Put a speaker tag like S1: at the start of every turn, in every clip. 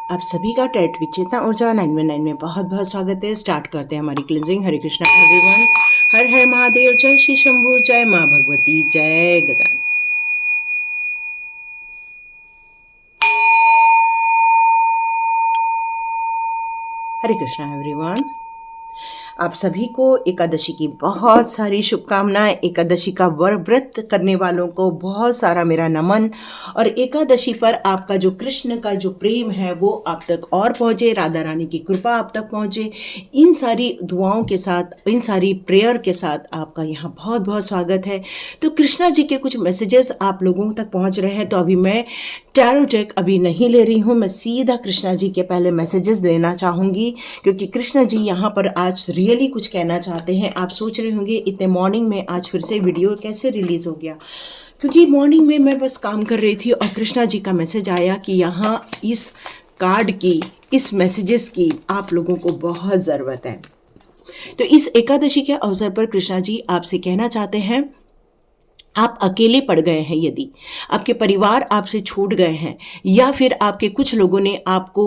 S1: आप सभी का टेट विद चेतना ऊर्जा 919 में बहुत बहुत स्वागत है। स्टार्ट करते हैं हमारी क्लिनजिंग। हरे कृष्णा एवरीवन। हर हर महादेव। जय श्री शंभू। जय माँ भगवती। जय गजानन। हरे कृष्णा एवरीवन। आप सभी को एकादशी की बहुत सारी शुभकामनाएं। एकादशी का व्रत करने वालों को बहुत सारा मेरा नमन। और एकादशी पर आपका जो कृष्ण का जो प्रेम है वो आप तक और पहुँचे, राधा रानी की कृपा आप तक पहुँचे। इन सारी दुआओं के साथ, इन सारी प्रेयर के साथ आपका यहाँ बहुत बहुत स्वागत है। तो कृष्णा जी के कुछ मैसेजेस आप लोगों तक पहुँच रहे हैं। तो अभी मैं टैरो डेक अभी नहीं ले रही हूँ, मैं सीधा कृष्णा जी के पहले मैसेजेस देना चाहूँगी, क्योंकि कृष्णा जी यहाँ पर आज रियली कुछ कहना चाहते हैं। आप सोच रहे होंगे इतने मॉर्निंग में आज फिर से वीडियो कैसे रिलीज़ हो गया, क्योंकि मॉर्निंग में मैं बस काम कर रही थी और कृष्णा जी का मैसेज आया कि यहाँ इस कार्ड की, इस मैसेजेस की आप लोगों को बहुत ज़रूरत है। तो इस एकादशी के अवसर पर कृष्णा जी आपसे कहना चाहते हैं, आप अकेले पड़ गए हैं, यदि आपके परिवार आपसे छूट गए हैं या फिर आपके कुछ लोगों ने आपको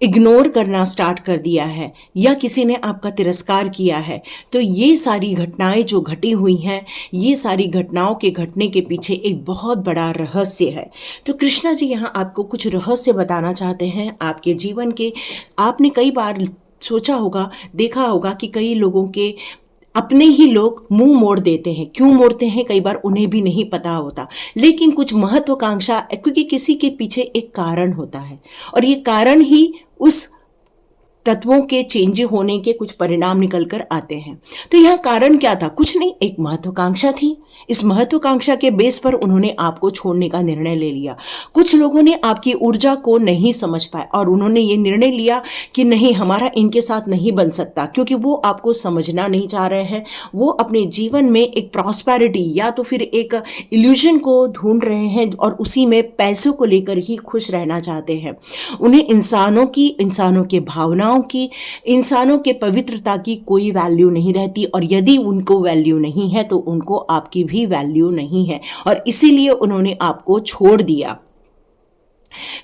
S1: इग्नोर करना स्टार्ट कर दिया है या किसी ने आपका तिरस्कार किया है, तो ये सारी घटनाएं जो घटी हुई हैं, ये सारी घटनाओं के घटने के पीछे एक बहुत बड़ा रहस्य है। तो कृष्णा जी यहाँ आपको कुछ रहस्य बताना चाहते हैं आपके जीवन के। आपने कई बार सोचा होगा, देखा होगा कि कई लोगों के अपने ही लोग मुंह मोड़ देते हैं। क्यों मोड़ते हैं कई बार उन्हें भी नहीं पता होता, लेकिन कुछ महत्वाकांक्षा, क्योंकि किसी के पीछे एक कारण होता है और ये कारण ही उस तत्वों के चेंज होने के कुछ परिणाम निकल कर आते हैं। तो यह कारण क्या था? कुछ नहीं, एक महत्वाकांक्षा थी। इस महत्वाकांक्षा के बेस पर उन्होंने आपको छोड़ने का निर्णय ले लिया। कुछ लोगों ने आपकी ऊर्जा को नहीं समझ पाए और उन्होंने ये निर्णय लिया कि नहीं, हमारा इनके साथ नहीं बन सकता, क्योंकि वो आपको समझना नहीं चाह रहे हैं। वो अपने जीवन में एक प्रॉस्पेरिटी या तो फिर एक इल्यूजन को ढूंढ रहे हैं और उसी में पैसों को लेकर ही खुश रहना चाहते हैं। उन्हें इंसानों की, इंसानों के भावनाओं की, इंसानों के पवित्रता की कोई वैल्यू नहीं रहती, और यदि उनको वैल्यू नहीं है तो उनको आपकी भी वैल्यू नहीं है, और इसीलिए उन्होंने आपको छोड़ दिया।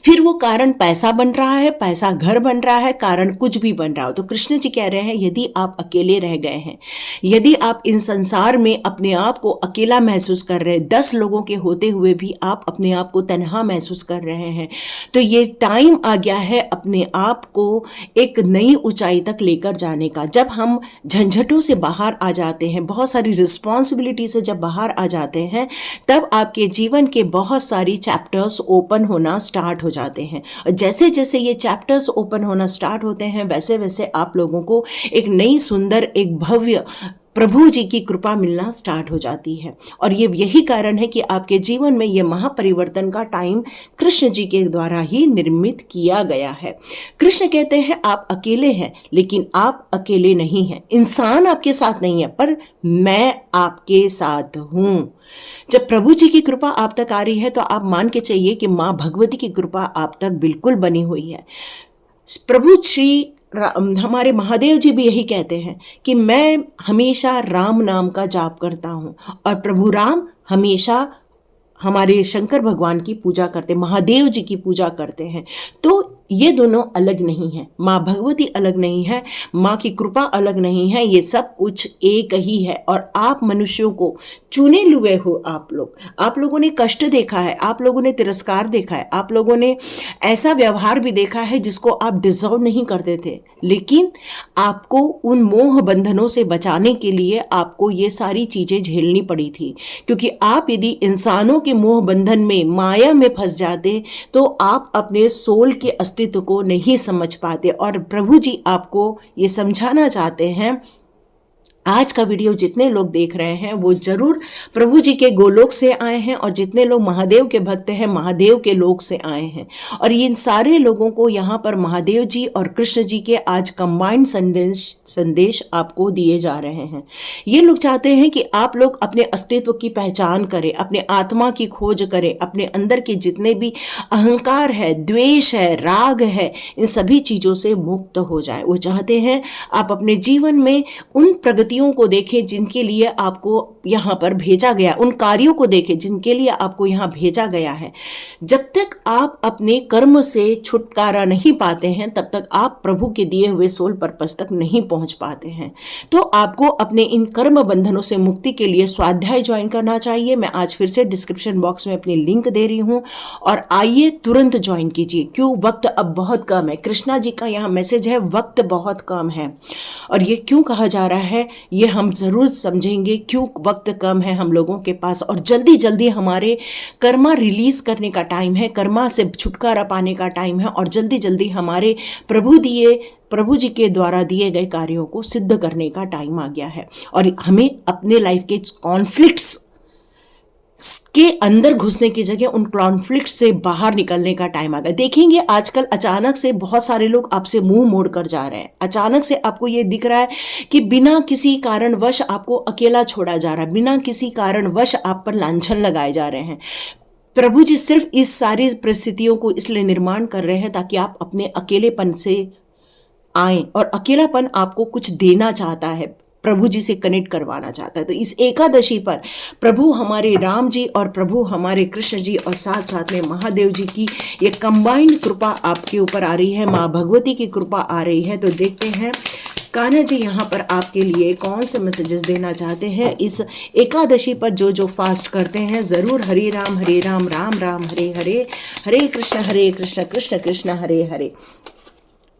S1: फिर वो कारण पैसा बन रहा है, पैसा घर बन रहा है, कारण कुछ भी बन रहा हो। तो कृष्ण जी कह रहे हैं, यदि आप अकेले रह गए हैं, यदि आप इन संसार में अपने आप को अकेला महसूस कर रहे हैं, 10 लोगों के होते हुए भी आप अपने आप को तन्हा महसूस कर रहे हैं, तो ये टाइम आ गया है अपने आप को एक नई ऊंचाई तक लेकर जाने का। जब हम झंझटों से बाहर आ जाते हैं, बहुत सारी रिस्पॉन्सिबिलिटी से जब बाहर आ जाते हैं, तब आपके जीवन के बहुत सारी चैप्टर्स ओपन होना स्टार्ट हो जाते हैं। और जैसे जैसे ये चैप्टर्स ओपन होना स्टार्ट होते हैं, वैसे वैसे आप लोगों को एक नई सुंदर, एक भव्य प्रभु जी की कृपा मिलना स्टार्ट हो जाती है। और ये यही कारण है कि आपके जीवन में ये महापरिवर्तन का टाइम कृष्ण जी के द्वारा ही निर्मित किया गया है। कृष्ण कहते हैं आप अकेले हैं, लेकिन आप अकेले नहीं हैं। इंसान आपके साथ नहीं है, पर मैं आपके साथ हूं। जब प्रभु जी की कृपा आप तक आ रही है तो आप मान के चाहिए कि माँ भगवती की कृपा आप तक बिल्कुल बनी हुई है। प्रभु श्री हमारे महादेव जी भी यही कहते हैं कि मैं हमेशा राम नाम का जाप करता हूं, और प्रभु राम हमेशा हमारे शंकर भगवान की पूजा करते, महादेव जी की पूजा करते हैं। तो ये दोनों अलग नहीं है, माँ भगवती अलग नहीं है, माँ की कृपा अलग नहीं है, ये सब कुछ एक ही है। और आप मनुष्यों को चुने हुए हो, आप लोगों ने कष्ट देखा है, आप लोगों ने तिरस्कार देखा है, आप लोगों ने ऐसा व्यवहार भी देखा है जिसको आप डिजर्व नहीं करते थे, लेकिन आपको उन मोह बंधनों से बचाने के लिए आपको ये सारी चीजें झेलनी पड़ी थी। क्योंकि आप यदि इंसानों के मोह बंधन में, माया में फंस जाते, तो आप अपने सोल के अस्तित्व को नहीं समझ पाते। और प्रभु जी आपको ये समझाना चाहते हैं। आज का वीडियो जितने लोग देख रहे हैं वो जरूर प्रभु जी के गोलोक से आए हैं, और जितने लोग महादेव के भक्त हैं, महादेव के लोक से आए हैं। और इन सारे लोगों को यहाँ पर महादेव जी और कृष्ण जी के आज कंबाइंड संदेश आपको दिए जा रहे हैं। ये लोग चाहते हैं कि आप लोग अपने अस्तित्व की पहचान करें, अपने आत्मा की खोज करें, अपने अंदर के जितने भी अहंकार है, द्वेष है, राग है, इन सभी चीज़ों से मुक्त हो जाए। वो चाहते हैं आप अपने जीवन में उन प्रगति परिस्थितियों को देखें जिनके लिए आपको यहाँ पर भेजा गया, उन कार्यों को देखें जिनके लिए आपको यहाँ भेजा गया है। जब तक आप अपने कर्म से छुटकारा नहीं पाते हैं तब तक आप प्रभु के दिए हुए सोल पर्पस तक नहीं पहुंच पाते हैं। तो आपको अपने इन कर्म बंधनों से मुक्ति के लिए स्वाध्याय ज्वाइन करना चाहिए। मैं आज फिर से डिस्क्रिप्शन बॉक्स में अपनी लिंक दे रही हूं और आइए तुरंत ज्वाइन कीजिए। क्यों? वक्त अब बहुत कम है। कृष्णा जी का यहाँ मैसेज है, वक्त बहुत कम है। और ये क्यों कहा जा रहा है ये हम जरूर समझेंगे, क्यों वक्त कम है हम लोगों के पास। और जल्दी जल्दी हमारे कर्मा रिलीज करने का टाइम है, कर्मा से छुटकारा पाने का टाइम है और जल्दी जल्दी हमारे प्रभु जी के द्वारा दिए गए कार्यों को सिद्ध करने का टाइम आ गया है। और हमें अपने लाइफ के कॉन्फ्लिक्ट्स के अंदर घुसने की जगह उन कॉन्फ्लिक्ट से बाहर निकलने का टाइम आ गया। देखेंगे आजकल अचानक से बहुत सारे लोग आपसे मुंह मोड़ कर जा रहे हैं। अचानक से आपको ये दिख रहा है कि बिना किसी कारणवश आपको अकेला छोड़ा जा रहा है, बिना किसी कारणवश आप पर लांछन लगाए जा रहे हैं। प्रभु जी सिर्फ इस सारी परिस्थितियों को इसलिए निर्माण कर रहे हैं ताकि आप अपने अकेलेपन से आए, और अकेलापन आपको कुछ देना चाहता है, प्रभु जी से कनेक्ट करवाना चाहता है। तो इस एकादशी पर प्रभु हमारे राम जी और प्रभु हमारे कृष्ण जी और साथ साथ में महादेव जी की ये कंबाइंड कृपा आपके ऊपर आ रही है, माँ भगवती की कृपा आ रही है। तो देखते हैं कान्हा जी यहाँ पर आपके लिए कौन से मैसेजेस देना चाहते हैं इस एकादशी पर। जो फास्ट करते हैं ज़रूर हरे राम राम राम हरे हरे, हरे कृष्ण कृष्ण कृष्ण हरे हरे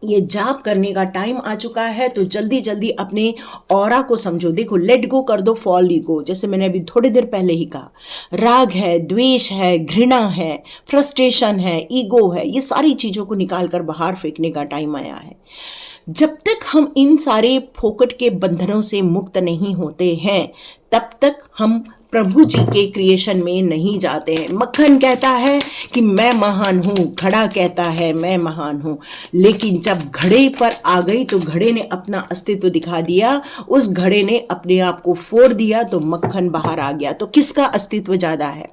S1: ये जाप करने का टाइम आ चुका है। तो जल्दी जल्दी अपने ऑरा को समझो। देखो, लेट गो कर दो फॉल ईगो। जैसे मैंने अभी थोड़ी देर पहले ही कहा, राग है, द्वेष है, घृणा है, फ्रस्ट्रेशन है, ईगो है, ये सारी चीज़ों को निकाल कर बाहर फेंकने का टाइम आया है। जब तक हम इन सारे फोकट के बंधनों से मुक्त नहीं होते हैं तब तक हम प्रभु जी के क्रिएशन में नहीं जाते हैं। मक्खन कहता है कि मैं महान हूँ, घड़ा कहता है मैं महान हूँ, लेकिन जब घड़े पर आ गई तो घड़े ने अपना अस्तित्व दिखा दिया, उस घड़े ने अपने आप को फोड़ दिया तो मक्खन बाहर आ गया। तो किसका अस्तित्व ज़्यादा है?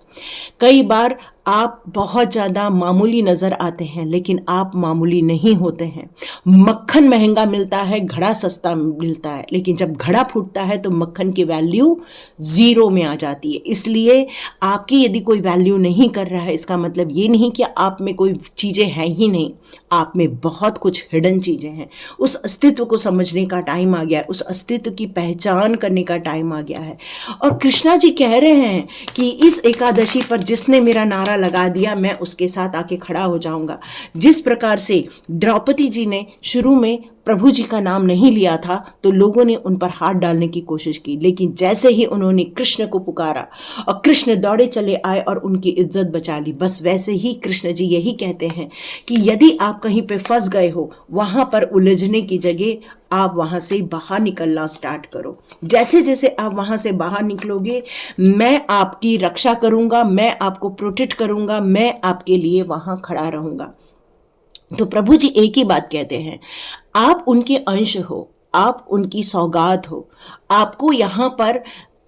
S1: कई बार आप बहुत ज़्यादा मामूली नज़र आते हैं लेकिन आप मामूली नहीं होते हैं। मक्खन महंगा मिलता है, घड़ा सस्ता मिलता है, लेकिन जब घड़ा फूटता है तो मक्खन की वैल्यू ज़ीरो में आ जाती है। इसलिए आपकी यदि कोई वैल्यू नहीं कर रहा है इसका मतलब ये नहीं कि आप में कोई चीज़ें हैं ही नहीं, आप में बहुत कुछ हिडन चीज़ें हैं। उस अस्तित्व को समझने का टाइम आ गया है, उस अस्तित्व की पहचान करने का टाइम आ गया है। और कृष्णा जी कह रहे हैं कि इस एकादशी पर जिसने मेरा नारा लगा दिया मैं उसके साथ आके खड़ा हो जाऊंगा। जिस प्रकार से द्रौपदी जी ने शुरू में प्रभु जी का नाम नहीं लिया था तो लोगों ने उन पर हाथ डालने की कोशिश की, लेकिन जैसे ही उन्होंने कृष्ण को पुकारा और कृष्ण दौड़े चले आए और उनकी इज्जत बचा ली। बस वैसे ही कृष्ण जी यही कहते हैं कि यदि आप कहीं पे फंस गए हो, वहां पर उलझने की जगह आप वहां से बाहर निकलना स्टार्ट करो। जैसे जैसे आप वहां से बाहर निकलोगे मैं आपकी रक्षा करूंगा, मैं आपको प्रोटेक्ट करूंगा, मैं आपके लिए वहां खड़ा रहूंगा। तो प्रभु जी एक ही बात कहते हैं, आप उनके अंश हो, आप उनकी सौगात हो। आपको यहाँ पर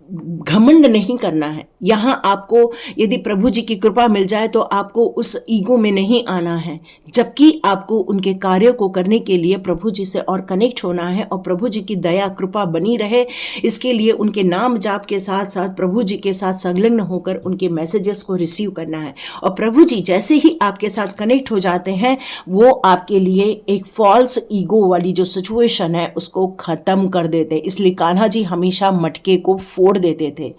S1: घमंड नहीं करना है। यहाँ आपको यदि प्रभु जी की कृपा मिल जाए तो आपको उस ईगो में नहीं आना है, जबकि आपको उनके कार्यों को करने के लिए प्रभु जी से और कनेक्ट होना है और प्रभु जी की दया कृपा बनी रहे इसके लिए उनके नाम जाप के साथ साथ प्रभु जी के साथ संलग्न होकर उनके मैसेजेस को रिसीव करना है। और प्रभु जी जैसे ही आपके साथ कनेक्ट हो जाते हैं वो आपके लिए एक फॉल्स ईगो वाली जो सिचुएशन है उसको ख़त्म कर देते। इसलिए कान्हा जी हमेशा मटके को फोड़ देते थे।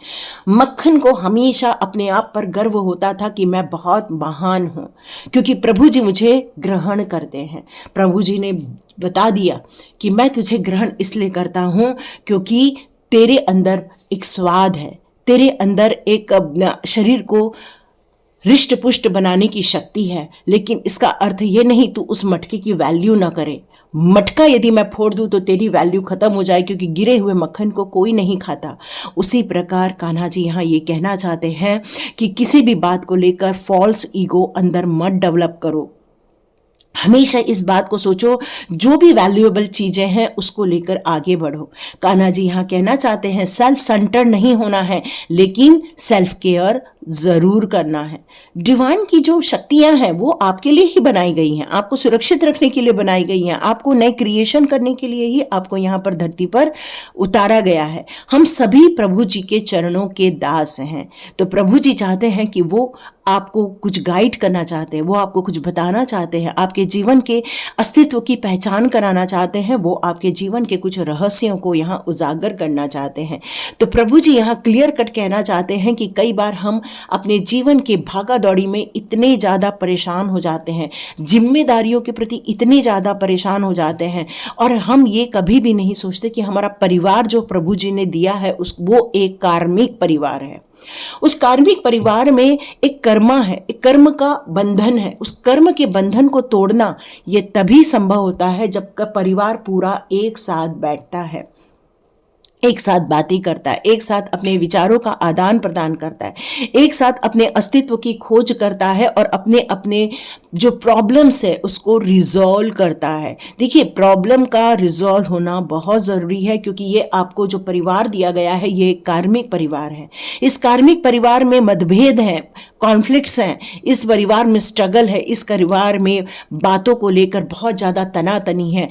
S1: मक्खन को हमेशा अपने आप पर गर्व होता था कि मैं बहुत महान हूं क्योंकि प्रभु जी मुझे ग्रहण करते हैं। प्रभु जी ने बता दिया कि मैं तुझे ग्रहण इसलिए करता हूं क्योंकि तेरे अंदर एक स्वाद है, तेरे अंदर एक शरीर को हृष्ट पुष्ट बनाने की शक्ति है, लेकिन इसका अर्थ ये नहीं तू उस मटके की वैल्यू ना करे। मटका यदि मैं फोड़ दूं तो तेरी वैल्यू खत्म हो जाए क्योंकि गिरे हुए मक्खन को कोई नहीं खाता। उसी प्रकार कान्हा जी यहाँ ये कहना चाहते हैं कि किसी भी बात को लेकर फॉल्स ईगो अंदर मत डेवलप करो। हमेशा इस बात को सोचो, जो भी वैल्यूएबल चीजें हैं उसको लेकर आगे बढ़ो। कान्हा जी यहाँ कहना चाहते हैं सेल्फ सेंटर नहीं होना है, लेकिन सेल्फ केयर जरूर करना है। डिवाइन की जो शक्तियां हैं वो आपके लिए ही बनाई गई हैं, आपको सुरक्षित रखने के लिए बनाई गई हैं, आपको नए क्रिएशन करने के लिए ही आपको यहाँ पर धरती पर उतारा गया है। हम सभी प्रभु जी के चरणों के दास हैं। तो प्रभु जी चाहते हैं कि वो आपको कुछ गाइड करना चाहते हैं, वो आपको कुछ बताना चाहते हैं, आपके जीवन के अस्तित्व की पहचान कराना चाहते हैं, वो आपके जीवन के कुछ रहस्यों को यहाँ उजागर करना चाहते हैं। तो प्रभु जी यहाँ क्लियर कट कहना चाहते हैं कि कई बार हम अपने जीवन के भागा दौड़ी में इतने ज़्यादा परेशान हो जाते हैं, जिम्मेदारियों के प्रति इतने ज़्यादा परेशान हो जाते हैं, और हम ये कभी भी नहीं सोचते कि हमारा परिवार जो प्रभु जी ने दिया है वो एक कार्मिक परिवार है। उस कार्मिक परिवार में एक कर्मा है, एक कर्म का बंधन है। उस कर्म के बंधन को तोड़ना ये तभी संभव होता है जब का परिवार पूरा एक साथ बैठता है, एक साथ बातें करता है, एक साथ अपने विचारों का आदान प्रदान करता है, एक साथ अपने अस्तित्व की खोज करता है और अपने अपने जो प्रॉब्लम्स है उसको रिजॉल्व करता है। देखिए, प्रॉब्लम का रिजॉल्व होना बहुत ज़रूरी है, क्योंकि ये आपको जो परिवार दिया गया है ये एक कार्मिक परिवार है। इस कार्मिक परिवार में मतभेद हैं, कॉन्फ्लिक्ट्स हैं, इस परिवार में स्ट्रगल है, इस परिवार में बातों को लेकर बहुत ज़्यादा तनातनी है,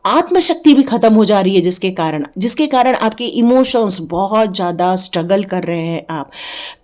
S1: आत्मशक्ति भी खत्म हो जा रही है, जिसके कारण आपके इमोशंस बहुत ज़्यादा स्ट्रगल कर रहे हैं आप।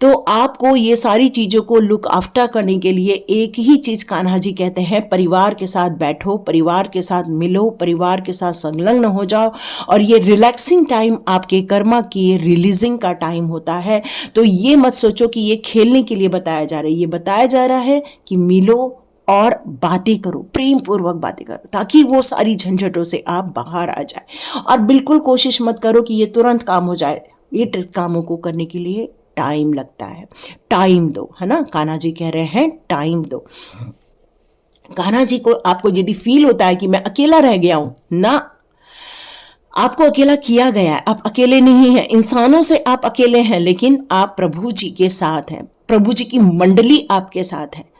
S1: तो आपको ये सारी चीज़ों को लुक आफ्टर करने के लिए एक ही चीज़ कान्हा जी कहते हैं, परिवार के साथ बैठो, परिवार के साथ मिलो, परिवार के साथ संलग्न हो जाओ। और ये रिलैक्सिंग टाइम आपके कर्मा की रिलीजिंग का टाइम होता है। तो ये मत सोचो कि ये खेलने के लिए बताया जा रहा है, ये बताया जा रहा है कि मिलो और बातें करो, प्रेम पूर्वक बातें करो, ताकि वो सारी झंझटों से आप बाहर आ जाए। और बिल्कुल कोशिश मत करो कि ये तुरंत काम हो जाए, ये कामों को करने के लिए टाइम लगता है। टाइम दो, है ना, कान्हा जी कह रहे हैं टाइम दो। कान्हा जी को आपको यदि फील होता है कि मैं अकेला रह गया हूं, ना, आपको अकेला किया गया है, आप अकेले नहीं हैं, इंसानों से आप अकेले हैं, लेकिन आप प्रभु जी के साथ हैं, प्रभु जी की मंडली आपके साथ है।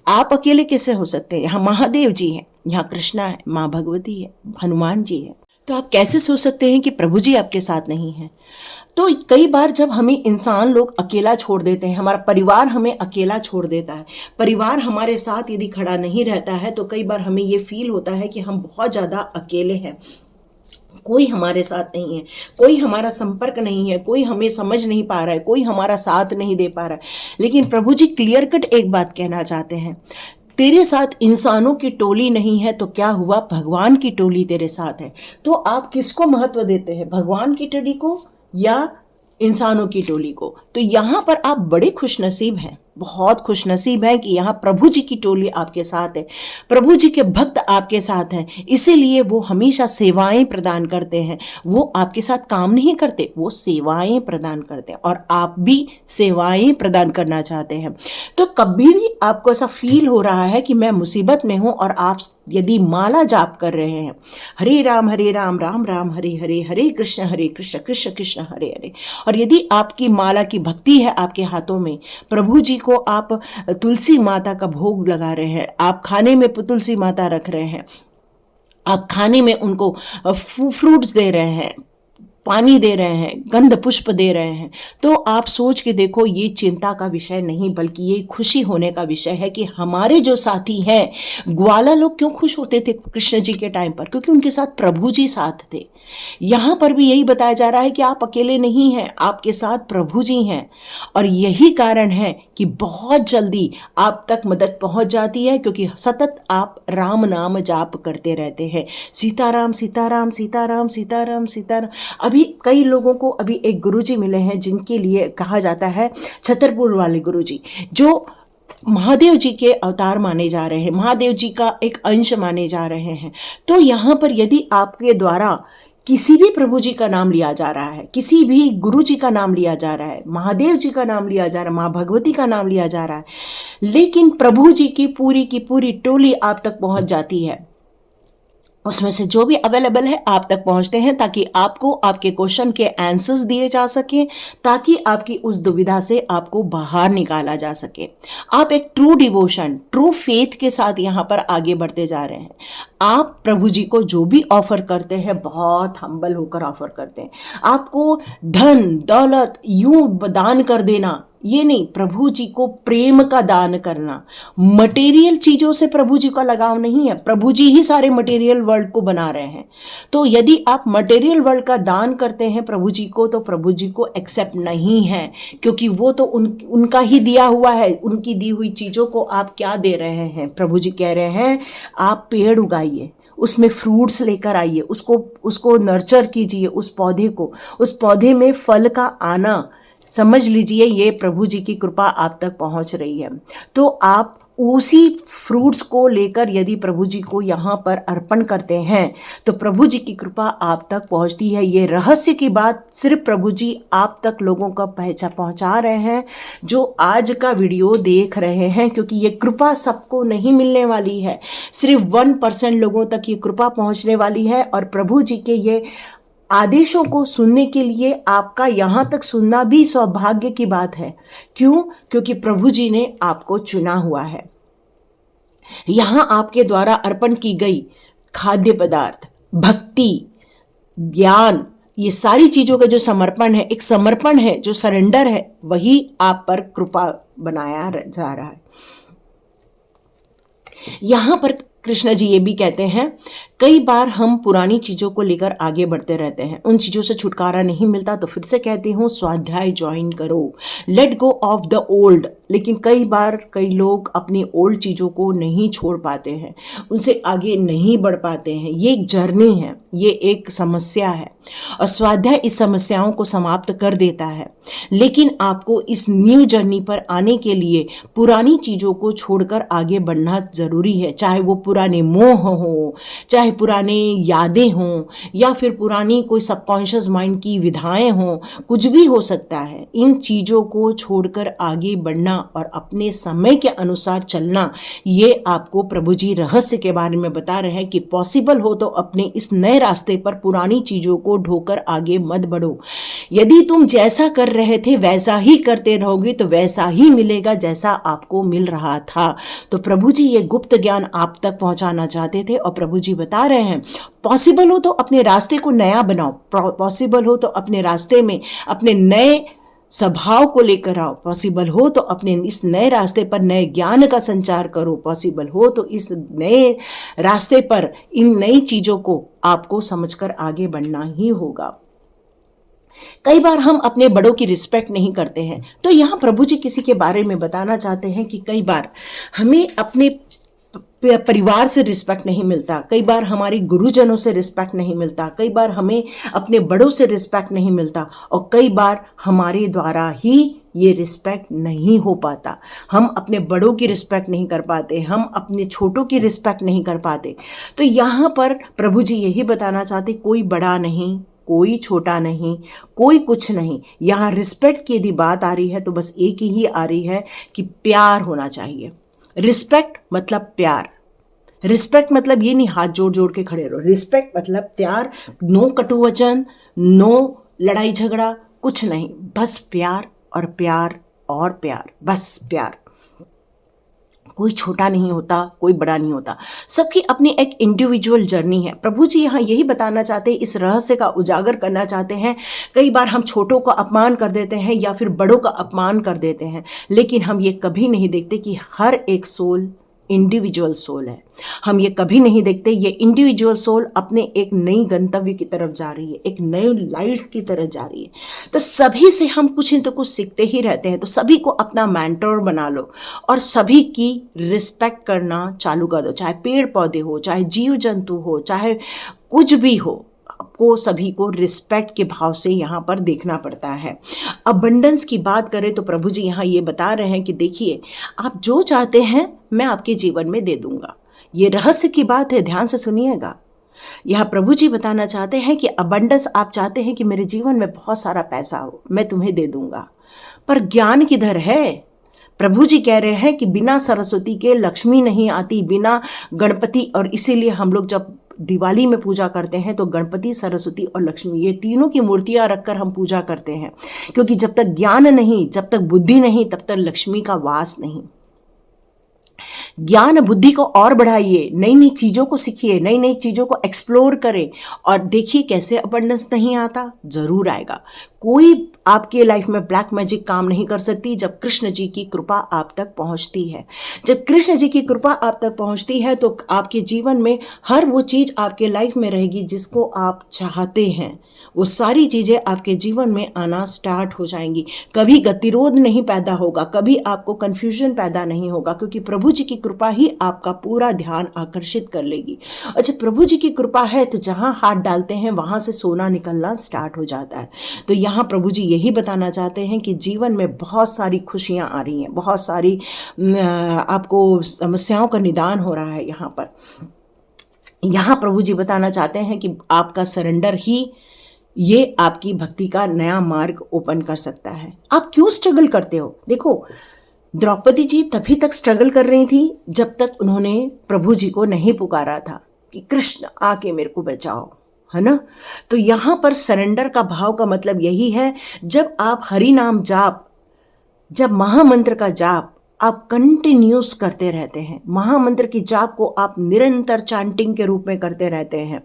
S1: आप अकेले कैसे हो सकते हैं? यहाँ महादेव जी हैं, यहाँ कृष्णा है, माँ भगवती है, हनुमान जी है, तो आप कैसे सोच सकते हैं कि प्रभु जी आपके साथ नहीं है? तो कई बार जब हमें इंसान लोग अकेला छोड़ देते हैं, हमारा परिवार हमें अकेला छोड़ देता है, परिवार हमारे साथ यदि खड़ा नहीं रहता है, तो कई बार हमें ये फील होता है कि हम बहुत ज़्यादा अकेले हैं, कोई हमारे साथ नहीं है, कोई हमारा संपर्क नहीं है, कोई हमें समझ नहीं पा रहा है, कोई हमारा साथ नहीं दे पा रहा है। लेकिन प्रभु जी क्लियर कट एक बात कहना चाहते हैं, तेरे साथ इंसानों की टोली नहीं है तो क्या हुआ, भगवान की टोली तेरे साथ है। तो आप किसको महत्व देते हैं, भगवान की टोली को या इंसानों की टोली को? तो यहाँ पर आप बड़े खुशनसीब हैं, बहुत खुशनसीब हैं कि यहाँ प्रभु जी की टोली आपके साथ है, प्रभु जी के भक्त आपके साथ हैं। इसीलिए वो हमेशा सेवाएं प्रदान करते हैं, वो आपके साथ काम नहीं करते, वो सेवाएं प्रदान करते हैं, और आप भी सेवाएं प्रदान करना चाहते हैं। तो कभी भी आपको ऐसा फील हो रहा है कि मैं मुसीबत में हूँ, और आप यदि माला जाप कर रहे हैं, हरे राम राम राम हरे हरे, हरे कृष्ण कृष्ण कृष्ण हरे हरे, और यदि आपकी माला की भक्ति है आपके हाथों में, प्रभु जी को आप तुलसी माता का भोग लगा रहे हैं, आप खाने में तुलसी माता रख रहे हैं, आप खाने में उनको फ्रूट्स दे रहे हैं, पानी दे रहे हैं, गंध पुष्प दे रहे हैं, तो आप सोच के देखो, ये चिंता का विषय नहीं बल्कि ये खुशी होने का विषय है कि हमारे जो साथी हैं, ग्वाला लोग क्यों खुश होते थे कृष्ण जी के टाइम पर? क्योंकि उनके साथ प्रभु जी साथ थे। यहाँ पर भी यही बताया जा रहा है कि आप अकेले नहीं हैं, आपके साथ प्रभु जी हैं, और यही कारण है कि बहुत जल्दी आप तक मदद पहुंच जाती है, क्योंकि सतत आप राम नाम जाप करते रहते हैं, सीताराम सीताराम सीताराम सीताराम सीताराम। अभी कई लोगों को अभी एक गुरुजी मिले हैं जिनके लिए कहा जाता है छतरपुर वाले गुरुजी, जो महादेव जी के अवतार माने जा रहे हैं, महादेव जी का एक अंश माने जा रहे हैं। तो यहाँ पर यदि आपके द्वारा किसी भी प्रभु जी का नाम लिया जा रहा है, किसी भी गुरु जी का नाम लिया जा रहा है, महादेव जी का नाम लिया जा रहा है, माँ भगवती का नाम लिया जा रहा है, लेकिन प्रभु जी की पूरी टोली आप तक पहुंच जाती है, उसमें से जो भी अवेलेबल है आप तक पहुंचते हैं, ताकि आपको आपके क्वेश्चन के आंसर्स दिए जा सके, ताकि आपकी उस दुविधा से आपको बाहर निकाला जा सके। आप एक ट्रू डिवोशन, ट्रू फेथ के साथ यहाँ पर आगे बढ़ते जा रहे हैं। आप प्रभु जी को जो भी ऑफर करते हैं बहुत हम्बल होकर ऑफर करते हैं। आपको धन दौलत यूं दान कर देना ये नहीं, प्रभु जी को प्रेम का दान करना। मटेरियल चीजों से प्रभु जी का लगाव नहीं है, प्रभु जी ही सारे मटेरियल वर्ल्ड को बना रहे हैं। तो यदि आप मटेरियल वर्ल्ड का दान करते हैं प्रभु जी को, तो प्रभु जी को एक्सेप्ट नहीं है, क्योंकि वो तो उनका ही दिया हुआ है। उनकी दी हुई चीजों को आप क्या दे रहे हैं? प्रभु जी कह रहे हैं आप पेड़ उगाइए, उसमें फ्रूट्स लेकर आइए, उसको नर्चर कीजिए, उस पौधे को, उस पौधे में फल का आना, समझ लीजिए ये प्रभु जी की कृपा आप तक पहुंच रही है। तो आप उसी फ्रूट्स को लेकर यदि प्रभु जी को यहाँ पर अर्पण करते हैं तो प्रभु जी की कृपा आप तक पहुँचती है। ये रहस्य की बात सिर्फ प्रभु जी आप तक लोगों का पहुँचा रहे हैं जो आज का वीडियो देख रहे हैं, क्योंकि ये कृपा सबको नहीं मिलने वाली है। सिर्फ 1% लोगों तक ये कृपा पहुँचने वाली है। और प्रभु जी के ये आदेशों को सुनने के लिए आपका यहाँ तक सुनना भी सौभाग्य की बात है। क्यों? क्योंकि प्रभु जी ने आपको चुना हुआ है। यहाँ आपके द्वारा अर्पण की गई खाद्य पदार्थ, भक्ति, ज्ञान, ये सारी चीज़ों का जो समर्पण है, एक समर्पण है, जो सरेंडर है, वही आप पर कृपा बनाया जा रहा है। यहाँ पर कृष्ण जी ये भी कहते हैं, कई बार हम पुरानी चीज़ों को लेकर आगे बढ़ते रहते हैं, उन चीज़ों से छुटकारा नहीं मिलता। तो फिर से कहती हूँ स्वाध्याय ज्वाइन करो, let go of the old. लेकिन कई बार कई लोग अपनी ओल्ड चीज़ों को नहीं छोड़ पाते हैं, उनसे आगे नहीं बढ़ पाते हैं। ये एक जर्नी है, ये एक समस्या है, और स्वाध्याय इस समस्याओं को समाप्त कर देता है। लेकिन आपको इस न्यू जर्नी पर आने के लिए पुरानी चीज़ों को छोड़कर आगे बढ़ना ज़रूरी है। चाहे वो पुराने मोह हो, चाहे पुराने यादें हों, या फिर पुरानी कोई सबकॉन्शियस माइंड की विधाएं हों, कुछ भी हो सकता है। इन चीज़ों को छोड़कर आगे बढ़ना और अपने समय के अनुसार चलना, ये आपको प्रभु जी रहस्य के बारे में बता रहे हैं कि पॉसिबल हो तो अपने इस नए रास्ते पर पुरानी चीज़ों को ढोकर आगे मत बढ़ो। यदि तुम जैसा कर रहे थे वैसा ही करते रहोगे तो वैसा ही मिलेगा जैसा आपको मिल रहा था। तो प्रभु जी ये गुप्त ज्ञान आप तक पहुंचाना चाहते थे, और प्रभु जी बता रहे हैं पॉसिबल हो तो अपने रास्ते को नया बनाओ, पॉसिबल हो तो अपने रास्ते में अपने नए स्वभाव को लेकर आओ, पॉसिबल हो तो अपने इस नए रास्ते पर नए ज्ञान का संचार करो, पॉसिबल हो तो इस नए रास्ते पर इन नई चीज़ों को आपको समझकर आगे बढ़ना ही होगा। कई बार हम अपने बड़ों की रिस्पेक्ट नहीं करते हैं। तो यहाँ प्रभु जी किसी के बारे में बताना चाहते हैं कि कई बार हमें अपने परिवार से रिस्पेक्ट नहीं मिलता, कई बार हमारे गुरुजनों से रिस्पेक्ट नहीं मिलता, कई बार हमें अपने बड़ों से रिस्पेक्ट नहीं मिलता, और कई बार हमारे द्वारा ही ये रिस्पेक्ट नहीं हो पाता। हम अपने बड़ों की रिस्पेक्ट नहीं कर पाते, हम अपने छोटों की रिस्पेक्ट नहीं कर पाते। तो यहाँ पर प्रभु जी यही बताना चाहते, कोई बड़ा नहीं, कोई छोटा नहीं, कोई कुछ नहीं। यहाँ रिस्पेक्ट की यदि बात आ रही है तो बस एक ही आ रही है कि प्यार होना चाहिए। रिस्पेक्ट मतलब प्यार। रिस्पेक्ट मतलब ये नहीं हाथ जोड़ जोड़ के खड़े रहो, रिस्पेक्ट मतलब प्यार। नो कटुवचन, नो लड़ाई झगड़ा, कुछ नहीं, बस प्यार और प्यार और प्यार, बस प्यार। कोई छोटा नहीं होता, कोई बड़ा नहीं होता, सबकी अपनी एक इंडिविजुअल जर्नी है। प्रभु जी यहाँ यही बताना चाहते हैं, इस रहस्य का उजागर करना चाहते हैं। कई बार हम छोटों का अपमान कर देते हैं या फिर बड़ों का अपमान कर देते हैं, लेकिन हम ये कभी नहीं देखते कि हर एक सोल इंडिविजुअल सोल है। हम ये कभी नहीं देखते ये इंडिविजुअल सोल अपने एक नई गंतव्य की तरफ जा रही है, एक नई लाइफ की तरफ जा रही है। तो सभी से हम कुछ न तो कुछ सीखते ही रहते हैं। तो सभी को अपना मेंटर बना लो और सभी की रिस्पेक्ट करना चालू कर दो, चाहे पेड़ पौधे हो, चाहे जीव जंतु हो, चाहे कुछ भी हो, आपको सभी को रिस्पेक्ट के भाव से यहाँ पर देखना पड़ता है। अबंडेंस की बात करें तो प्रभु जी यहाँ ये बता रहे हैं कि देखिए, आप जो चाहते हैं मैं आपके जीवन में दे दूंगा। ये रहस्य की बात है, ध्यान से सुनिएगा। यहाँ प्रभु जी बताना चाहते हैं कि अबंडेंस आप चाहते हैं कि मेरे जीवन में बहुत सारा पैसा हो, मैं तुम्हें दे दूंगा, पर ज्ञान किधर है? प्रभु जी कह रहे हैं कि बिना सरस्वती के लक्ष्मी नहीं आती, बिना गणपति, और इसीलिए हम लोग जब दिवाली में पूजा करते हैं तो गणपति, सरस्वती और लक्ष्मी, ये तीनों की मूर्तियां रखकर हम पूजा करते हैं, क्योंकि जब तक ज्ञान नहीं, जब तक बुद्धि नहीं, तब तक लक्ष्मी का वास नहीं। ज्ञान बुद्धि को और बढ़ाइए, नई नई चीज़ों को सीखिए, नई नई चीज़ों को एक्सप्लोर करें, और देखिए कैसे अबंडेंस नहीं आता, जरूर आएगा। कोई आपके लाइफ में ब्लैक मैजिक काम नहीं कर सकती जब कृष्ण जी की कृपा आप तक पहुंचती है। जब कृष्ण जी की कृपा आप तक पहुंचती है तो आपके जीवन में हर वो चीज़ आपके लाइफ में रहेगी जिसको आप चाहते हैं, वो सारी चीज़ें आपके जीवन में आना स्टार्ट हो जाएंगी। कभी गतिरोध नहीं पैदा होगा, कभी आपको कन्फ्यूजन पैदा नहीं होगा, क्योंकि प्रभु जी की कृपा ही आपका पूरा ध्यान आकर्षित कर लेगी। और जब प्रभु जी की कृपा है तो जहाँ हाथ डालते हैं वहाँ से सोना निकलना स्टार्ट हो जाता है। तो यहाँ प्रभु जी यही बताना चाहते हैं कि जीवन में बहुत सारी खुशियाँ आ रही हैं, बहुत सारी आपको समस्याओं का निदान हो रहा है। यहाँ प्रभु जी बताना चाहते हैं कि आपका सरेंडर ही ये आपकी भक्ति का नया मार्ग ओपन कर सकता है। आप क्यों स्ट्रगल करते हो? देखो, द्रौपदी जी तभी तक स्ट्रगल कर रही थी जब तक उन्होंने प्रभु जी को नहीं पुकारा था कि कृष्ण आके मेरे को बचाओ, है ना। तो यहाँ पर सरेंडर का भाव का मतलब यही है, जब आप हरि नाम जाप, जब महामंत्र का जाप आप कंटिन्यूस करते रहते हैं, महामंत्र की जाप को आप निरंतर चैंटिंग के रूप में करते रहते हैं,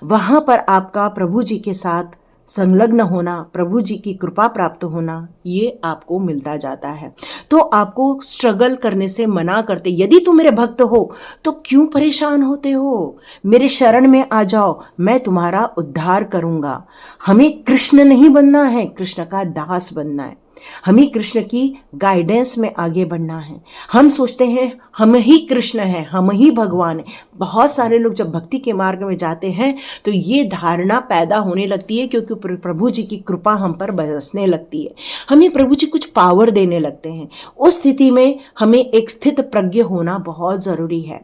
S1: वहाँ पर आपका प्रभु जी के साथ संलग्न होना, प्रभु जी की कृपा प्राप्त होना, ये आपको मिलता जाता है। तो आपको स्ट्रगल करने से मना करते, यदि तुम मेरे भक्त हो तो क्यों परेशान होते हो, मेरे शरण में आ जाओ, मैं तुम्हारा उद्धार करूँगा। हमें कृष्ण नहीं बनना है, कृष्ण का दास बनना है, हमें कृष्ण की गाइडेंस में आगे बढ़ना है। हम सोचते हैं हम ही कृष्ण हैं, हम ही भगवान हैं। बहुत सारे लोग जब भक्ति के मार्ग में जाते हैं तो ये धारणा पैदा होने लगती है, क्योंकि प्रभु जी की कृपा हम पर बरसने लगती है, हमें प्रभु जी कुछ पावर देने लगते हैं। उस स्थिति में हमें एक स्थित प्रज्ञ होना बहुत ज़रूरी है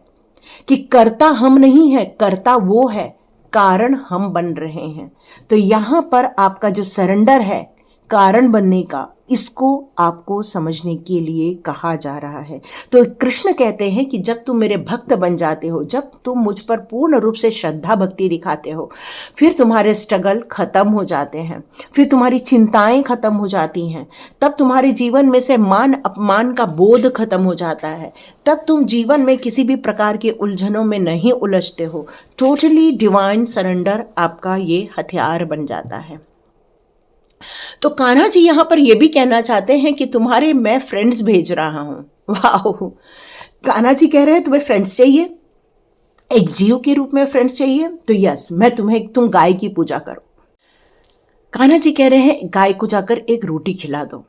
S1: कि कर्ता हम नहीं है, कर्ता वो है, कारण हम बन रहे हैं। तो यहाँ पर आपका जो सरेंडर है कारण बनने का, इसको आपको समझने के लिए कहा जा रहा है। तो कृष्ण कहते हैं कि जब तुम मेरे भक्त बन जाते हो, जब तुम मुझ पर पूर्ण रूप से श्रद्धा भक्ति दिखाते हो, फिर तुम्हारे स्ट्रगल खत्म हो जाते हैं, फिर तुम्हारी चिंताएं खत्म हो जाती हैं, तब तुम्हारे जीवन में से मान अपमान का बोध खत्म हो जाता है, तब तुम जीवन में किसी भी प्रकार के उलझनों में नहीं उलझते हो। टोटली डिवाइन सरेंडर आपका ये हथियार बन जाता है। तो कान्हा जी यहाँ पर यह भी कहना चाहते हैं कि तुम्हारे मैं फ्रेंड्स भेज रहा हूं। वाह, कान्हा जी कह रहे हैं तुम्हें फ्रेंड्स चाहिए, एक जीव के रूप में फ्रेंड्स चाहिए, तो यस, मैं तुम गाय की पूजा करो। कान्हा जी कह रहे हैं गाय को जाकर एक रोटी खिला दो।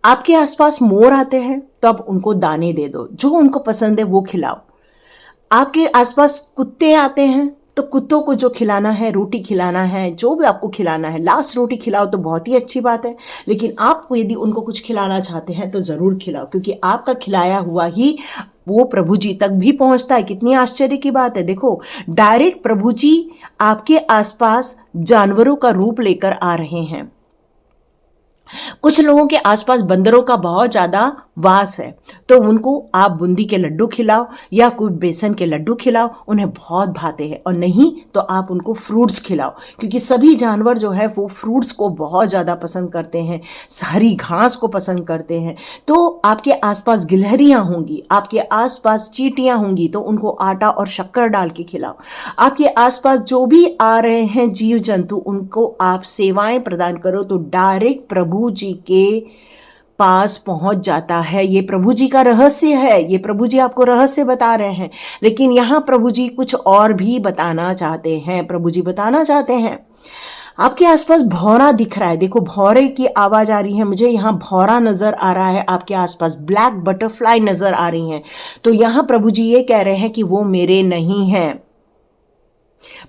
S1: आपके आसपास मोर आते हैं तो आप उनको दाने दे दो, जो उनको पसंद है वो खिलाओ। आपके आसपास कुत्ते आते हैं तो कुत्तों को जो खिलाना है, रोटी खिलाना है, जो भी आपको खिलाना है, लास्ट रोटी खिलाओ तो बहुत ही अच्छी बात है, लेकिन आपको यदि उनको कुछ खिलाना चाहते हैं तो ज़रूर खिलाओ, क्योंकि आपका खिलाया हुआ ही वो प्रभु जी तक भी पहुंचता है। कितनी आश्चर्य की बात है। देखो, डायरेक्ट प्रभु जी आपके आसपास जानवरों का रूप लेकर आ रहे हैं। कुछ लोगों के आसपास बंदरों का बहुत ज़्यादा वास है, तो उनको आप बूंदी के लड्डू खिलाओ या कोई बेसन के लड्डू खिलाओ, उन्हें बहुत भाते हैं। और नहीं तो आप उनको फ्रूट्स खिलाओ, क्योंकि सभी जानवर जो है वो फ्रूट्स को बहुत ज़्यादा पसंद करते हैं, हरी घास को पसंद करते हैं। तो आपके आसपास गिलहरियाँ होंगी, आपके आसपास चींटियाँ होंगी, तो उनको आटा और शक्कर डाल के खिलाओ। आपके आसपास जो भी आ रहे हैं जीव जंतु, उनको आप सेवाएं प्रदान करो, तो डायरेक्ट प्रभु जी के पास पहुंच जाता है। ये प्रभु जी का रहस्य है, ये प्रभु जी आपको रहस्य बता रहे हैं, लेकिन यहाँ प्रभु जी कुछ और भी बताना चाहते हैं। प्रभु जी बताना चाहते हैं आपके आसपास भौरा दिख रहा है, देखो भौरे की आवाज आ रही है, मुझे यहाँ भौरा नजर आ रहा है, आपके आसपास ब्लैक बटरफ्लाई नजर आ रही हैं, तो यहाँ प्रभु जी ये कह रहे हैं कि वो मेरे नहीं हैं,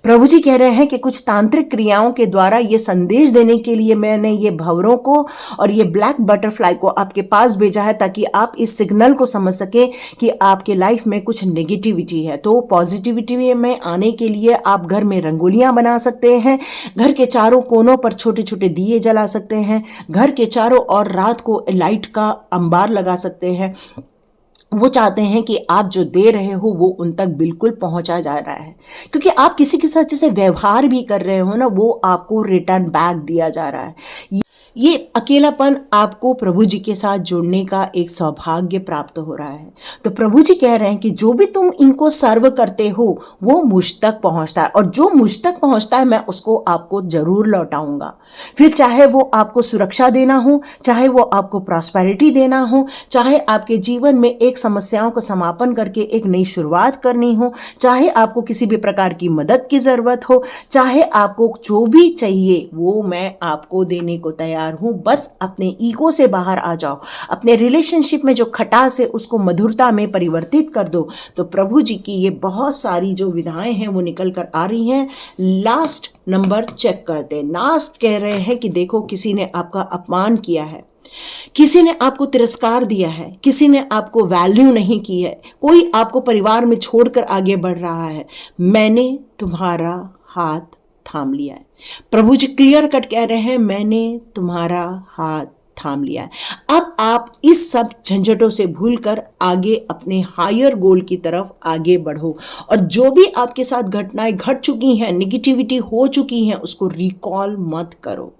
S1: प्रभु जी कह रहे हैं कि कुछ तांत्रिक क्रियाओं के द्वारा ये संदेश देने के लिए मैंने ये भंवरों को और ये ब्लैक बटरफ्लाई को आपके पास भेजा है, ताकि आप इस सिग्नल को समझ सके कि आपके लाइफ में कुछ नेगेटिविटी है। तो पॉजिटिविटी में आने के लिए आप घर में रंगोलियां बना सकते हैं, घर के चारों कोनों पर छोटे छोटे दिए जला सकते हैं, घर के चारों ओर रात को लाइट का अंबार लगा सकते हैं। वो चाहते हैं कि आप जो दे रहे हो वो उन तक बिल्कुल पहुंचा जा रहा है, क्योंकि आप किसी के साथ जैसे व्यवहार भी कर रहे हो ना, वो आपको रिटर्न बैक दिया जा रहा है। ये अकेलापन आपको प्रभु जी के साथ जुड़ने का एक सौभाग्य प्राप्त हो रहा है। तो प्रभु जी कह रहे हैं कि जो भी तुम इनको सर्व करते हो वो मुझ तक पहुंचता है, और जो मुझ तक पहुंचता है मैं उसको आपको जरूर लौटाऊंगा। फिर चाहे वो आपको सुरक्षा देना हो, चाहे वो आपको प्रॉस्पेरिटी देना हो, चाहे आपके जीवन में एक समस्याओं का समापन करके एक नई शुरुआत करनी हो, चाहे आपको किसी भी प्रकार की मदद की जरूरत हो, चाहे आपको जो भी चाहिए वो मैं आपको देने को तैयार हूं। बस अपने ईगो से बाहर आ जाओ, अपने रिलेशनशिप में जो खटास है उसको मधुरता में परिवर्तित कर दो। तो प्रभु जी की ये बहुत सारी जो विधाएं हैं वो निकल कर आ रही हैं। लास्ट नंबर चेक करते हैं। लास्ट कह रहे हैं कि देखो, किसी ने आपका अपमान किया है, किसी ने आपको तिरस्कार दिया है, किसी ने आपको वैल्यू नहीं की है, कोई आपको परिवार में छोड़कर आगे बढ़ रहा है, मैंने तुम्हारा हाथ थाम लिया है। प्रभु जी क्लियर कट कह रहे हैं, मैंने तुम्हारा हाथ थाम लिया है। अब आप इस सब झंझटों से भूलकर आगे अपने हायर गोल की तरफ आगे बढ़ो, और जो भी आपके साथ घटनाएं घट चुकी हैं, नेगेटिविटी हो चुकी हैं, उसको रिकॉल मत करो।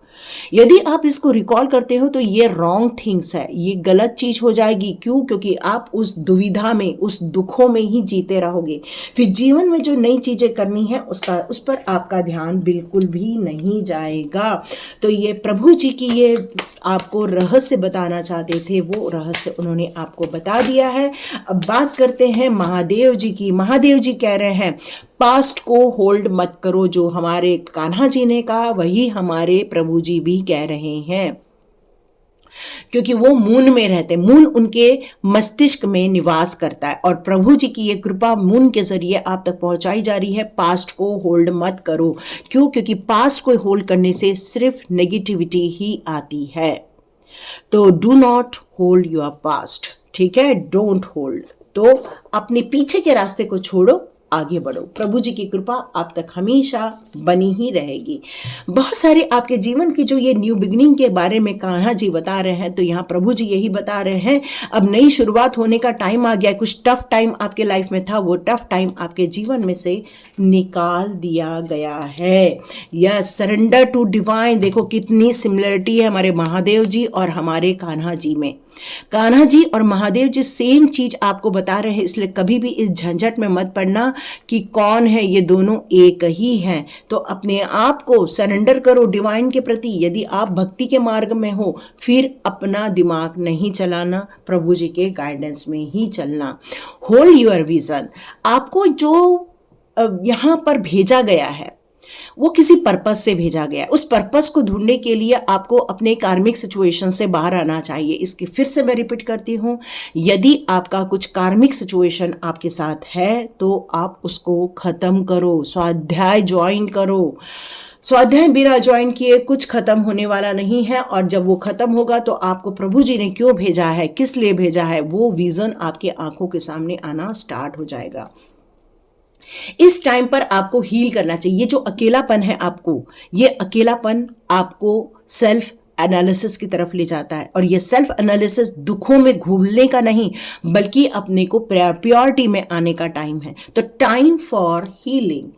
S1: यदि आप इसको रिकॉल करते हो तो ये रॉन्ग थिंग्स है, ये गलत चीज हो जाएगी। क्यों? क्योंकि आप उस दुविधा में, उस दुखों में ही जीते रहोगे। फिर जीवन में जो नई चीजें करनी है उस पर आपका ध्यान बिल्कुल भी नहीं जाएगा। तो ये प्रभु जी की ये आपको रहस्य बताना चाहते थे, वो रहस्य उन्होंने आपको बता दिया है। अब बात करते हैं महादेव जी की। महादेव जी कह रहे हैं, पास्ट को होल्ड मत करो। जो हमारे कान्हा जी ने कहा वही हमारे प्रभु जी भी कह रहे हैं, क्योंकि वो मून में रहते, मून उनके मस्तिष्क में निवास करता है, और प्रभु जी की ये कृपा मून के जरिए आप तक पहुंचाई जा रही है। पास्ट को होल्ड मत करो। क्यों? क्योंकि पास्ट को होल्ड करने से सिर्फ नेगेटिविटी ही आती है। तो do not hold your past, ठीक है? Don't hold. तो अपने पीछे के रास्ते को छोड़ो, आगे बढ़ो। प्रभु जी की कृपा आप तक हमेशा बनी ही रहेगी। बहुत सारे आपके जीवन की जो ये न्यू बिगिनिंग के बारे में कान्हा जी बता रहे हैं, तो यहाँ प्रभु जी यही बता रहे हैं, अब नई शुरुआत होने का टाइम आ गया। कुछ टफ टाइम आपके लाइफ में था, वो टफ टाइम आपके जीवन में से निकाल दिया गया है। Yes, surrender to divine. देखो कितनी सिमिलरिटी है हमारे महादेव जी और हमारे कान्हा जी में। कान्हा जी और महादेव जी सेम चीज आपको बता रहे हैं, इसलिए कभी भी इस झंझट में मत पड़ना कि कौन है, ये दोनों एक ही हैं। तो अपने आप को सरेंडर करो डिवाइन के प्रति। यदि आप भक्ति के मार्ग में हो, फिर अपना दिमाग नहीं चलाना, प्रभु जी के गाइडेंस में ही चलना। Hold your vision. आपको जो यहाँ पर भेजा गया है वो किसी पर्पस से भेजा गया है। उस पर्पस को ढूंढने के लिए आपको अपने कार्मिक सिचुएशन से बाहर आना चाहिए। इसकी फिर से मैं रिपीट करती हूँ, यदि आपका कुछ कार्मिक सिचुएशन आपके साथ है तो आप उसको खत्म करो, स्वाध्याय ज्वाइन करो। स्वाध्याय बिना ज्वाइन किए कुछ खत्म होने वाला नहीं है, और जब वो खत्म होगा तो आपको प्रभु जी ने क्यों भेजा है, किस लिए भेजा है, वो विजन आपके आंखों के सामने आना स्टार्ट हो जाएगा। इस टाइम पर आपको हील करना चाहिए। ये जो अकेलापन है आपको, ये अकेलापन आपको सेल्फ एनालिसिस की तरफ ले जाता है, और ये सेल्फ एनालिसिस दुखों में घूमने का नहीं, बल्कि अपने को प्योरिटी में आने का टाइम है। तो time for healing,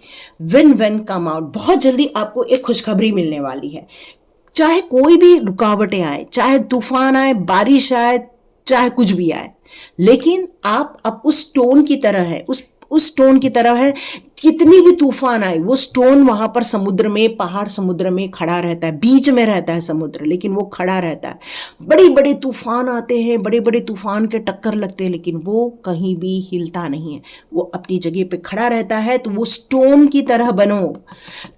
S1: win win come out. बहुत जल्दी आपको एक खुशखबरी मिलने वाली है। चाहे कोई भी रुकावटें आए, चाहे तूफान आए, बारिश आए, चाहे कुछ भी आए, लेकिन आप अब उस स्टोन की तरह है, उस स्टोन की तरह है। कितनी भी तूफान आए, वो स्टोन वहां पर समुद्र में, पहाड़ समुद्र में खड़ा रहता है, बीच में रहता है समुद्र, लेकिन वो खड़ा रहता है। बड़े बड़े तूफान आते हैं, बड़े बड़े तूफान के टक्कर लगते हैं, लेकिन वो कहीं भी हिलता नहीं है, वो अपनी जगह पे खड़ा रहता है। तो वो स्टोन की तरह बनो,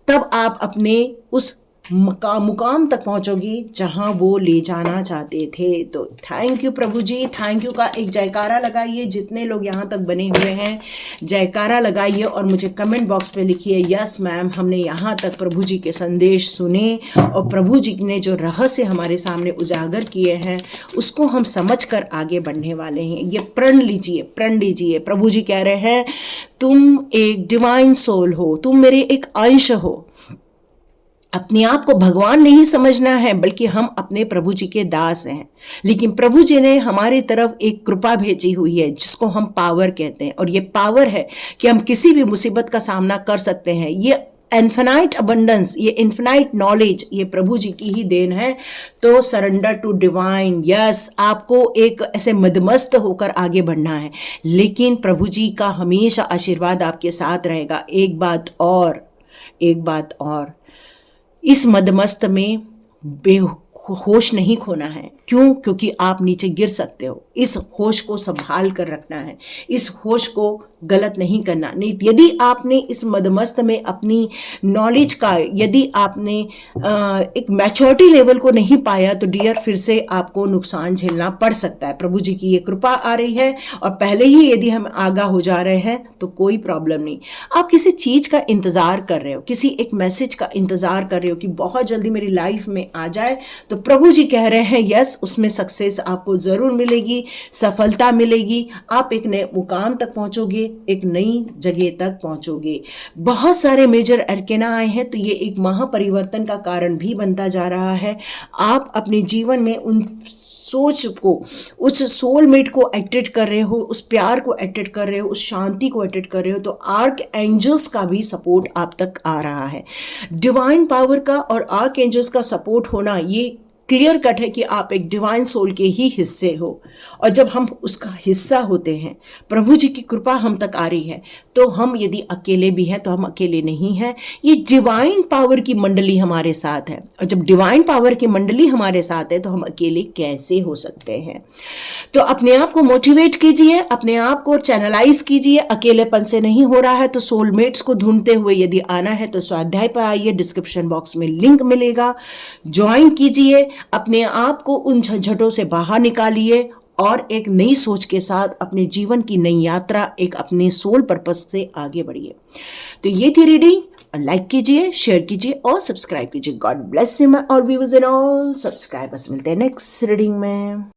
S1: तब आप अपने उस मुकाम तक पहुंचोगे जहां वो ले जाना चाहते थे। तो थैंक यू प्रभु जी, थैंक यू का एक जयकारा लगाइए। जितने लोग यहाँ तक बने हुए हैं जयकारा लगाइए और मुझे कमेंट बॉक्स पे लिखिए यस मैम, हमने यहाँ तक प्रभु जी के संदेश सुने और प्रभु जी ने जो रहस्य हमारे सामने उजागर किए हैं उसको हम समझ कर आगे बढ़ने वाले हैं। ये प्रण लीजिए, प्रण लीजिए। प्रभु जी कह रहे हैं तुम एक डिवाइन सोल हो, तुम मेरे एक अंश हो। अपने आप को भगवान नहीं समझना है, बल्कि हम अपने प्रभु जी के दास हैं। लेकिन प्रभु जी ने हमारी तरफ एक कृपा भेजी हुई है जिसको हम पावर कहते हैं, और ये पावर है कि हम किसी भी मुसीबत का सामना कर सकते हैं। ये इन्फिनाइट अबंडेंस, ये इन्फिनाइट नॉलेज, ये प्रभु जी की ही देन है। तो सरेंडर टू डिवाइन। यस, आपको एक ऐसे मदमस्त होकर आगे बढ़ना है, लेकिन प्रभु जी का हमेशा आशीर्वाद आपके साथ रहेगा। एक बात और, इस मदमस्त में बेहोश नहीं खोना है। क्यों? क्योंकि आप नीचे गिर सकते हो। इस होश को संभाल कर रखना है, इस होश को गलत नहीं करना। नहीं, यदि आपने इस मदमस्त में अपनी नॉलेज का, यदि आपने एक मैच्योरिटी लेवल को नहीं पाया तो डियर फिर से आपको नुकसान झेलना पड़ सकता है। प्रभु जी की ये कृपा आ रही है और पहले ही यदि हम आगाह हो जा रहे हैं तो कोई प्रॉब्लम नहीं। आप किसी चीज़ का इंतज़ार कर रहे हो, किसी एक मैसेज का इंतज़ार कर रहे हो कि बहुत जल्दी मेरी लाइफ में आ जाए, तो प्रभु जी कह रहे हैं यस, उसमें सक्सेस आपको ज़रूर मिलेगी, सफलता मिलेगी। आप एक नए मुकाम तक पहुंचोगे, एक नई जगह तक पहुंचोगे। बहुत सारे मेजर अरकेना आए हैं, तो ये एक महापरिवर्तन का कारण भी बनता जा रहा है। आप अपने जीवन में उन सोच को, उस सोलमेट को अट्रैक्ट कर रहे हो, उस प्यार को अट्रैक्ट कर रहे हो, उस शांति को अट्रैक्ट कर रहे हो, तो आर्क एंजल्स का भी सपोर्ट आप तक आ रहा है। डिवाइन पावर का और आर्क एंजल्स का सपोर्ट होना ये क्लियर कट है कि आप एक डिवाइन सोल के ही हिस्से हो। और जब हम उसका हिस्सा होते हैं, प्रभु जी की कृपा हम तक आ रही है, तो हम यदि अकेले भी हैं तो हम अकेले नहीं हैं। ये डिवाइन पावर की मंडली हमारे साथ है, और जब डिवाइन पावर की मंडली हमारे साथ है तो हम अकेले कैसे हो सकते हैं। तो अपने आप को मोटिवेट कीजिए, अपने आप को चैनलाइज कीजिए। अकेलेपन से नहीं हो रहा है तो सोलमेट्स को ढूंढते हुए यदि आना है तो स्वाध्याय पर आइए, डिस्क्रिप्शन बॉक्स में लिंक मिलेगा, ज्वाइन कीजिए। अपने आप को उन झंझटों से बाहर निकालिए और एक नई सोच के साथ अपने जीवन की नई यात्रा, एक अपने सोल पर्पस से आगे बढ़िए। तो ये थी रीडिंग। लाइक कीजिए, शेयर कीजिए और सब्सक्राइब कीजिए। God bless you my all viewers and all subscribers. मिलते हैं नेक्स्ट रीडिंग में।